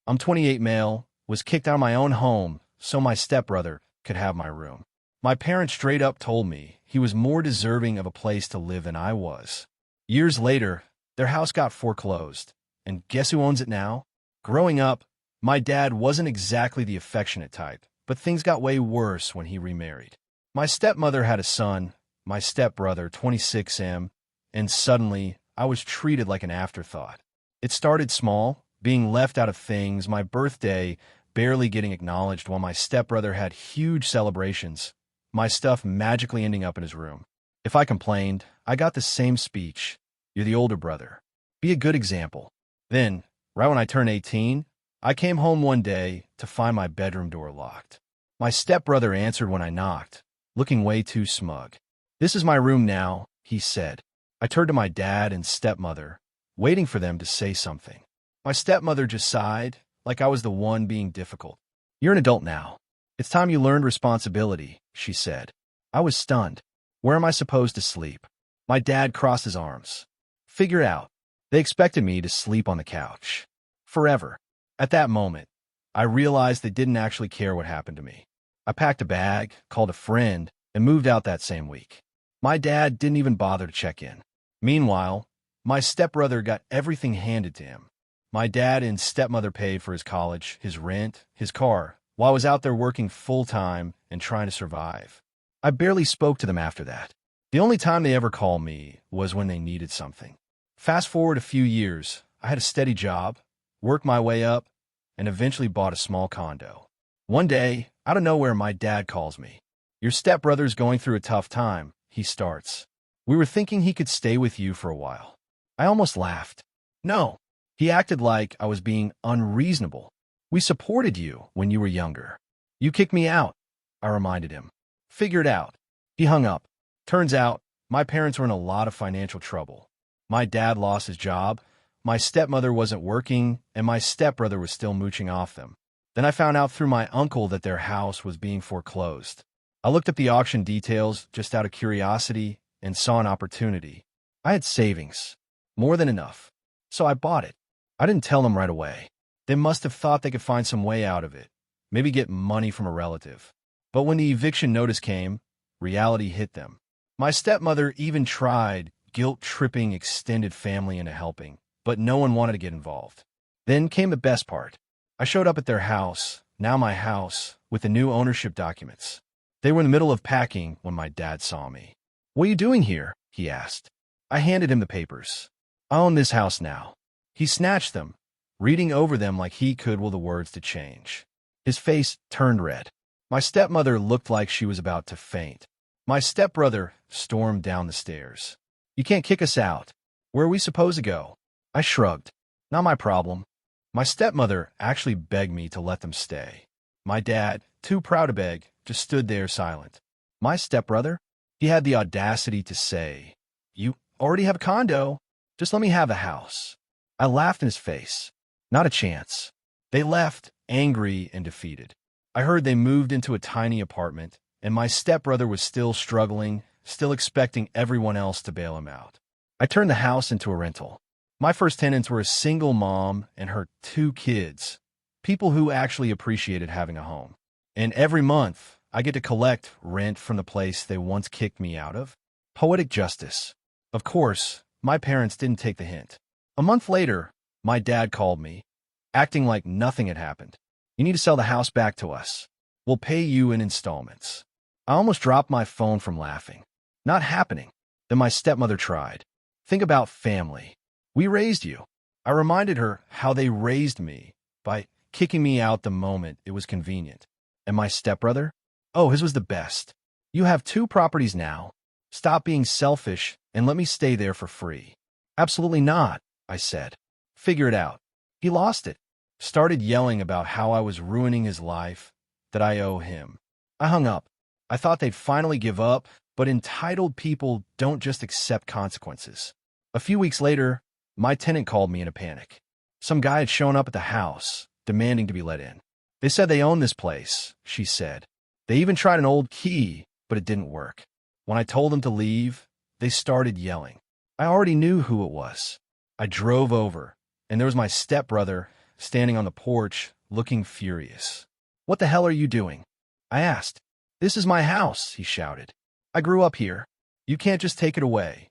I'm 28 male, was kicked out of my own home so my stepbrother could have my room. My parents straight up told me he was more deserving of a place to live than I was. Years later, their house got foreclosed. And guess who owns it now? Growing up, my dad wasn't exactly the affectionate type, but things got way worse when he remarried. My stepmother had a son, my stepbrother, 26M, and suddenly I was treated like an afterthought. It started small, being left out of things, my birthday barely getting acknowledged while my stepbrother had huge celebrations, my stuff magically ending up in his room. If I complained, I got the same speech. You're the older brother. Be a good example. Then, right when I turned 18, I came home one day to find my bedroom door locked. My stepbrother answered when I knocked, looking way too smug. This is my room now, he said. I turned to my dad and stepmother, waiting for them to say something. My stepmother just sighed, like I was the one being difficult. You're an adult now. It's time you learned responsibility, she said. I was stunned. Where am I supposed to sleep? My dad crossed his arms. Figure it out. They expected me to sleep on the couch. Forever. At that moment, I realized they didn't actually care what happened to me. I packed a bag, called a friend, and moved out that same week. My dad didn't even bother to check in. Meanwhile, my stepbrother got everything handed to him. My dad and stepmother paid for his college, his rent, his car, while I was out there working full-time and trying to survive. I barely spoke to them after that. The only time they ever called me was when they needed something. Fast forward a few years, I had a steady job, worked my way up, and eventually bought a small condo. One day, out of nowhere, my dad calls me. Your stepbrother's going through a tough time, he starts. We were thinking he could stay with you for a while. I almost laughed. No. He acted like I was being unreasonable. We supported you when you were younger. You kicked me out, I reminded him. Figure it out. He hung up. Turns out, my parents were in a lot of financial trouble. My dad lost his job, my stepmother wasn't working, and my stepbrother was still mooching off them. Then I found out through my uncle that their house was being foreclosed. I looked up the auction details just out of curiosity and saw an opportunity. I had savings, more than enough, so I bought it. I didn't tell them right away. They must have thought they could find some way out of it, maybe get money from a relative. But when the eviction notice came, reality hit them. My stepmother even tried guilt-tripping extended family into helping, but no one wanted to get involved. Then came the best part. I showed up at their house, now my house, with the new ownership documents. They were in the middle of packing when my dad saw me. What are you doing here? He asked. I handed him the papers. I own this house now. He snatched them, reading over them like he could will the words to change. His face turned red. My stepmother looked like she was about to faint. My stepbrother stormed down the stairs. You can't kick us out. Where are we supposed to go? I shrugged. Not my problem. My stepmother actually begged me to let them stay. My dad, too proud to beg, just stood there silent. My stepbrother? He had the audacity to say, You already have a condo. Just let me have a house. I laughed in his face. Not a chance. They left, angry and defeated. I heard they moved into a tiny apartment, and my stepbrother was still struggling, still expecting everyone else to bail him out. I turned the house into a rental. My first tenants were a single mom and her 2 kids, people who actually appreciated having a home. And every month, I get to collect rent from the place they once kicked me out of. Poetic justice. Of course, my parents didn't take the hint. A month later, my dad called me, acting like nothing had happened. You need to sell the house back to us. We'll pay you in installments. I almost dropped my phone from laughing. Not happening. Then my stepmother tried. Think about family. We raised you. I reminded her how they raised me by kicking me out the moment it was convenient. And my stepbrother? Oh, his was the best. You have 2 properties now. Stop being selfish and let me stay there for free. Absolutely not, I said. Figure it out. He lost it. Started yelling about how I was ruining his life, that I owe him. I hung up. I thought they'd finally give up, but entitled people don't just accept consequences. A few weeks later, my tenant called me in a panic. Some guy had shown up at the house, demanding to be let in. They said they own this place, she said. They even tried an old key, but it didn't work. When I told them to leave, they started yelling. I already knew who it was. I drove over, and there was my stepbrother, standing on the porch, looking furious. "What the hell are you doing?" I asked. "This is my house," he shouted. "I grew up here. You can't just take it away."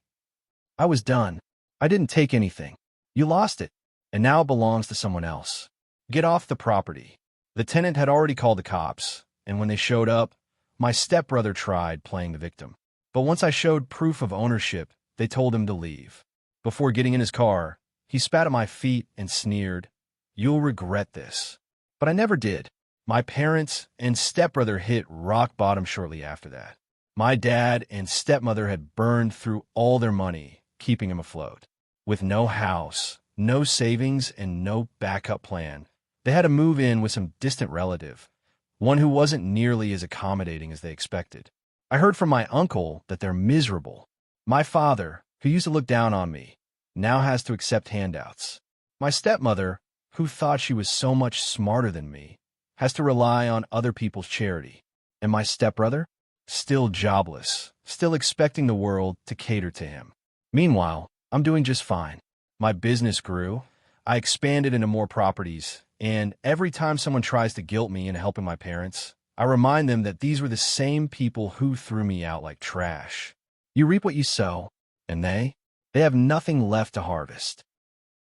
I was done. "I didn't take anything. You lost it, and now it belongs to someone else. Get off the property." The tenant had already called the cops, and when they showed up, my stepbrother tried playing the victim. But once I showed proof of ownership, they told him to leave. Before getting in his car, he spat at my feet and sneered, "You'll regret this." But I never did. My parents and stepbrother hit rock bottom shortly after that. My dad and stepmother had burned through all their money, keeping him afloat. With no house, no savings, and no backup plan, they had to move in with some distant relative, one who wasn't nearly as accommodating as they expected. I heard from my uncle that they're miserable. My father, who used to look down on me, now has to accept handouts. My stepmother, who thought she was so much smarter than me, has to rely on other people's charity. And my stepbrother? Still jobless, still expecting the world to cater to him. Meanwhile, I'm doing just fine. My business grew, I expanded into more properties, and every time someone tries to guilt me into helping my parents, I remind them that these were the same people who threw me out like trash. You reap what you sow, and they have nothing left to harvest.